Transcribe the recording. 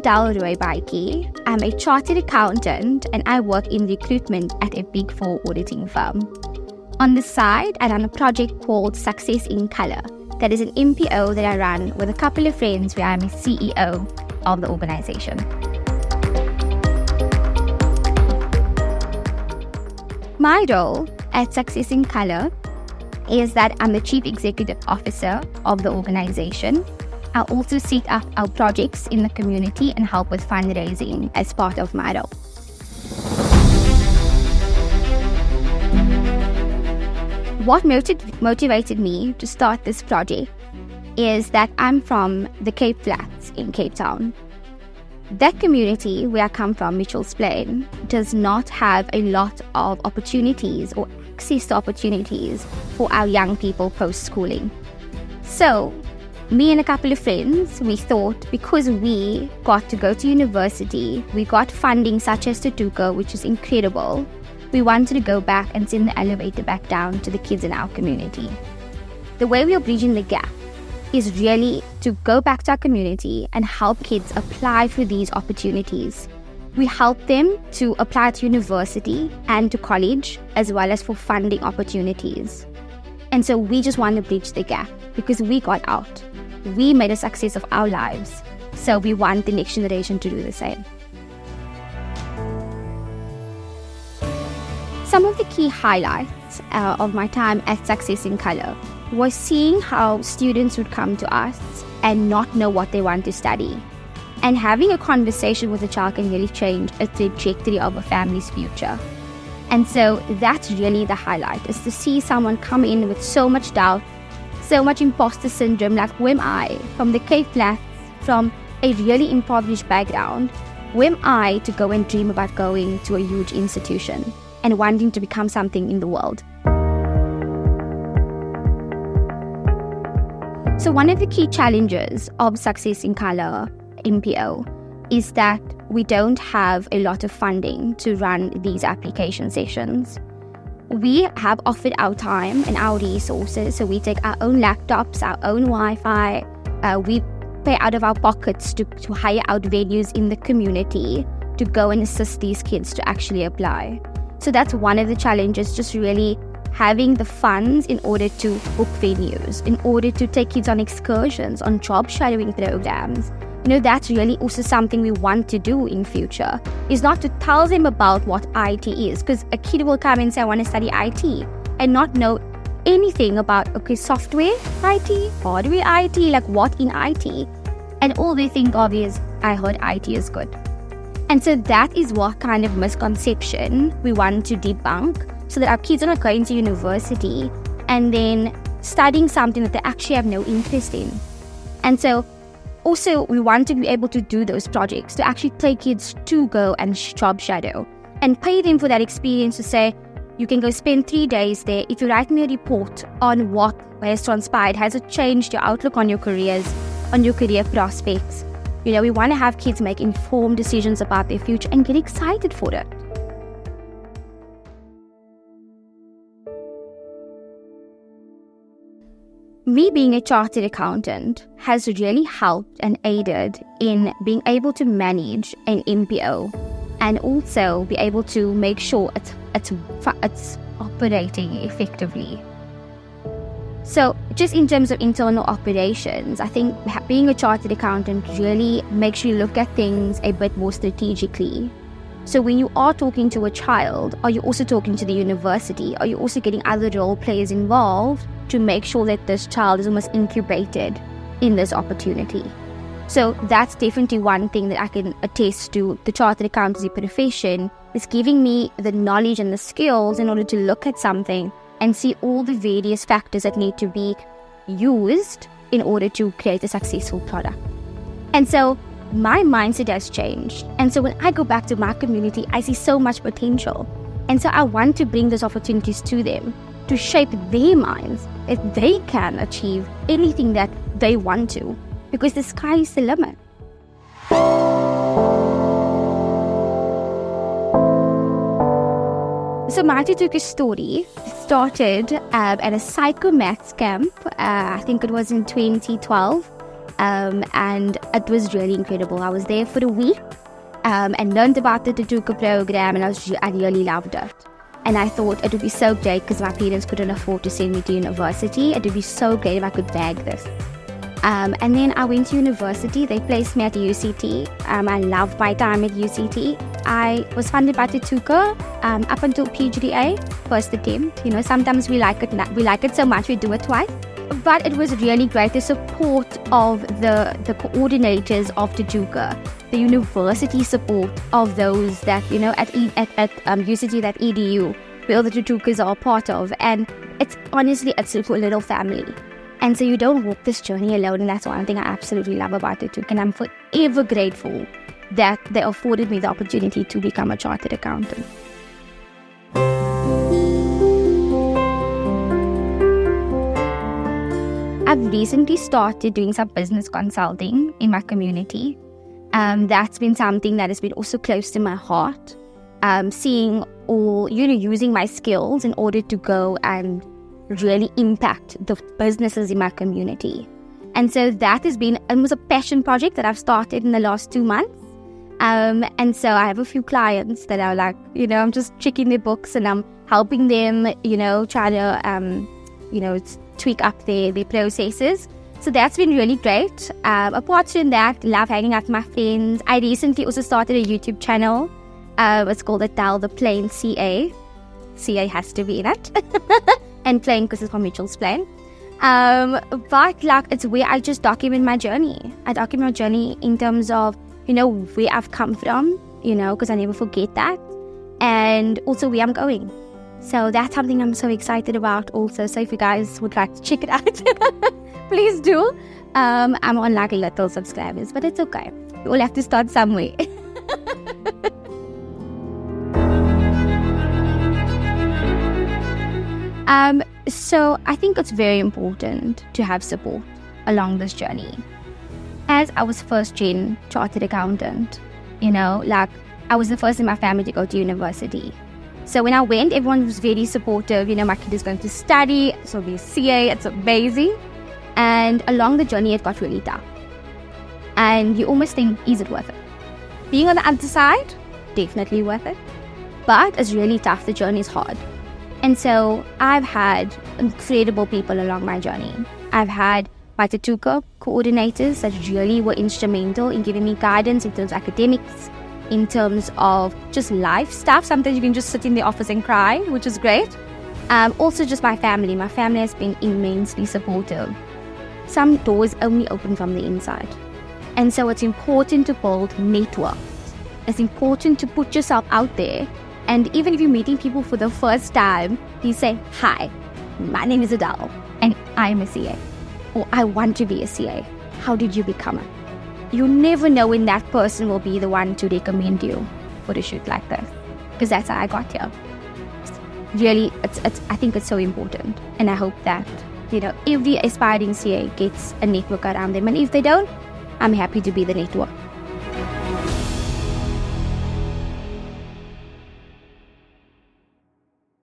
Adele Rooibaatjie. I'm a chartered accountant and I work in recruitment at a Big Four auditing firm. On the side, I run a project called Success in Colour. That is an MPO that I run with a couple of friends where I'm a CEO of the organization. My role at Success in Colour is that I'm the Chief Executive Officer of the organization. I also set up our projects in the community and help with fundraising as part of my role. What motivated me to start this project is that I'm from the Cape Flats in Cape Town. That community where I come from, Mitchell's Plain, does not have a lot of opportunities or access to opportunities for our young people post-schooling. So, me and a couple of friends, we thought because we got to go to university, we got funding such as Tutuka, which is incredible, we wanted to go back and send the elevator back down to the kids in our community. The way we are bridging the gap is really to go back to our community and help kids apply for these opportunities. We help them to apply to university and to college, as well as for funding opportunities. And so we just want to bridge the gap because we got out. We made a success of our lives, so we want the next generation to do the same. Some of the key highlights of my time at Success in Colour was seeing how students would come to us and not know what they want to study. And having a conversation with a child can really change a trajectory of a family's future. And so that's really the highlight, is to see someone come in with so much doubt, so much imposter syndrome, like who am I, from the Cape Flats, from a really impoverished background, who am I to go and dream about going to a huge institution and wanting to become something in the world. So one of the key challenges of Success in Colour MPO is that we don't have a lot of funding to run these application sessions. We have offered our time and our resources, so we take our own laptops, our own Wi-Fi, we pay out of our pockets to hire out venues in the community to go and assist these kids to actually apply. So that's one of the challenges, just really having the funds in order to book venues, in order to take kids on excursions, on job shadowing programs. That's really also something we want to do in future, is not to tell them about what IT is, because a kid will come and say, I want to study IT, and not know anything about, software IT, hardware IT, like what in IT. And all they think of is, I heard IT is good. And so that is what kind of misconception we want to debunk, so that our kids are not going to university and then studying something that they actually have no interest in. And so also, we want to be able to do those projects, to actually take kids to go and job shadow and pay them for that experience, to say, you can go spend 3 days there. If you write me a report on what has transpired, has it changed your outlook on your careers, on your career prospects? We want to have kids make informed decisions about their future and get excited for it. Me being a chartered accountant has really helped and aided in being able to manage an MPO and also be able to make sure it's operating effectively. So just in terms of internal operations, I think being a chartered accountant really makes you look at things a bit more strategically. So when you are talking to a child, are you also talking to the university? Are you also getting other role players involved to make sure that this child is almost incubated in this opportunity? So that's definitely one thing that I can attest to. The chartered accountancy profession is giving me the knowledge and the skills in order to look at something and see all the various factors that need to be used in order to create a successful product. And so my mindset has changed. And so when I go back to my community, I see so much potential. And so I want to bring those opportunities to them to shape their minds that they can achieve anything that they want to, because the sky is the limit. So my Tutuka story started at a psychomaths camp. I think it was in 2012. And it was really incredible. I was there for a week and learned about the Tutuka program, and I really loved it. And I thought it would be so great because my parents couldn't afford to send me to university. It would be so great if I could bag this. And then I went to university. They placed me at UCT. I loved my time at UCT. I was funded by Tutuka up until PGDA, first attempt. Sometimes we like it so much we do it twice. But it was really great, the support of the coordinators of Tutuka, the university support of those that, at UCT, that EDU, where the Tutukas are a part of. And it's a little family. And so you don't walk this journey alone, and that's one thing I absolutely love about Tutuka. And I'm forever grateful that they afforded me the opportunity to become a chartered accountant. I've recently started doing some business consulting in my community. That's been something that has been also close to my heart. Seeing using my skills in order to go and really impact the businesses in my community. And so that was a passion project that I've started in the last 2 months. And so I have a few clients that are like, I'm just checking their books and I'm helping them, try to, tweak up their processes. So that's been really great. Apart from that, love hanging out with my friends. I recently also started a YouTube channel. It's called Adele Rooibaatjie CA. CA has to be in it. And plain because it's from Mitchell's Plain. But it's where I just document my journey. I document my journey in terms of, where I've come from, because I never forget that. And also where I'm going. So that's something I'm so excited about also. So if you guys would like to check it out, please do. I'm on like little subscribers, but it's okay. We all have to start somewhere. So I think it's very important to have support along this journey. As I was first gen chartered accountant, I was the first in my family to go to university. So when I went, everyone was very supportive. My kid is going to study, so be a CA, it's amazing. And along the journey, it got really tough. And you almost think, is it worth it? Being on the other side, definitely worth it. But it's really tough, the journey is hard. And so I've had incredible people along my journey. I've had my Tutuka coordinators that really were instrumental in giving me guidance in terms of academics, in terms of just life stuff. Sometimes you can just sit in the office and cry, which is great. Also just my family. My family has been immensely supportive. Some doors only open from the inside. And so it's important to build networks. It's important to put yourself out there. And even if you're meeting people for the first time, you say, hi, my name is Adele, and I'm a CA. Or I want to be a CA. How did you become it? You never know when that person will be the one to recommend you for a shoot like this. Because that's how I got here. Really, I think it's so important. And I hope that, every aspiring CA gets a network around them. And if they don't, I'm happy to be the network.